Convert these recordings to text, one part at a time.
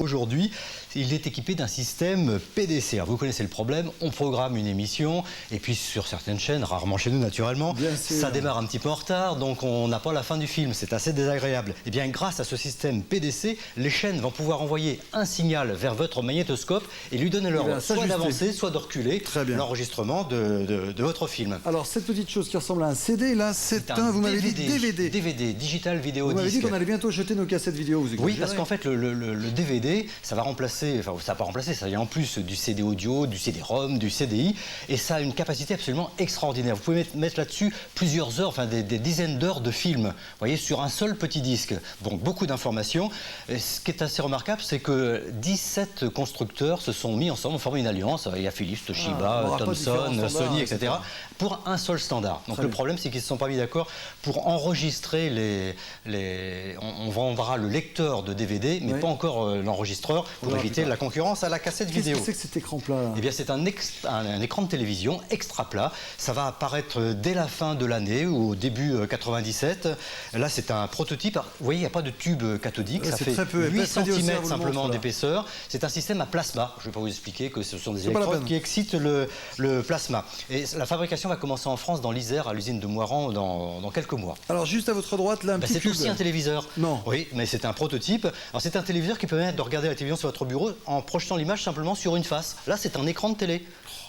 Aujourd'hui, il est équipé d'un système PDC. Alors, vous connaissez le problème, on programme une émission et puis sur certaines chaînes, rarement chez nous naturellement, ça démarre un petit peu en retard, donc on n'a pas la fin du film, c'est assez désagréable. Et bien grâce à ce système PDC, les chaînes vont pouvoir envoyer un signal vers votre magnétoscope et lui donner l'ordre soit d'avancer, soit de reculer l'enregistrement de votre film. Alors cette petite chose qui ressemble à un CD, là c'est un, vous m'avez dit DVD. DVD, Digital Video Disc. Vous m'avez dit qu'on allait bientôt jeter nos cassettes vidéo, vous exagérez. Oui, parce qu'en fait le DVD, ça va remplacer, enfin ça va pas remplacer, ça vient en plus du CD audio, du CD-ROM, du CDI, et ça a une capacité absolument extraordinaire. Vous pouvez mettre là-dessus plusieurs heures, enfin des dizaines d'heures de films, vous voyez, sur un seul petit disque. Donc beaucoup d'informations. Ce qui est assez remarquable, c'est que 17 constructeurs se sont mis ensemble, ont formé une alliance. Il y a Philips, Toshiba, Thomson, Sony, etc. pour un seul standard. Donc le problème, c'est qu'ils ne se sont pas mis d'accord pour enregistrer on vendra le lecteur de DVD, mais pas encore l'enregistreur, pour éviter la concurrence à la cassette vidéo. Qu'est-ce que c'est que cet écran plat là? Eh bien, c'est un écran de télévision extra plat. Ça va apparaître dès la fin de l'année ou au début 97. Là, c'est un prototype. Alors, vous voyez, il n'y a pas de tube cathodique. Ça fait 8 cm simplement d'épaisseur. C'est un système à plasma. Je ne vais pas vous expliquer que ce sont des électrodes qui excitent le plasma. Et la fabrication va commencer en France, dans l'Isère, à l'usine de Moiran, dans quelques mois. Alors, juste à votre droite, là, un petit c'est aussi un téléviseur. Non. Oui, mais c'est un prototype. Alors, c'est un téléviseur qui permet de regarder la télévision sur votre bureau en projetant l'image simplement sur une face. Là, c'est un écran de télé.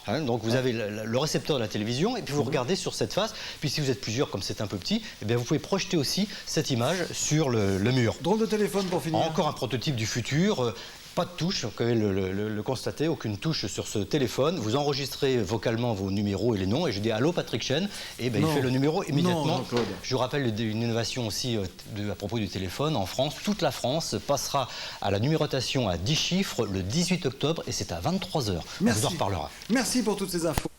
Donc vous avez le récepteur de la télévision et puis vous regardez sur cette face. Puis si vous êtes plusieurs, comme c'est un peu petit, eh bien vous pouvez projeter aussi cette image sur le mur. Drôle de téléphone pour finir. Encore un prototype du futur. Pas de touche, vous pouvez le constater, aucune touche sur ce téléphone. Vous enregistrez vocalement vos numéros et les noms, et je dis allô Patrick Chen, et ben il fait le numéro immédiatement. Je vous rappelle une innovation aussi à propos du téléphone. En France, toute la France passera à la numérotation à 10 chiffres le 18 octobre, et c'est à 23 h. On vous en reparlera. Merci pour toutes ces infos.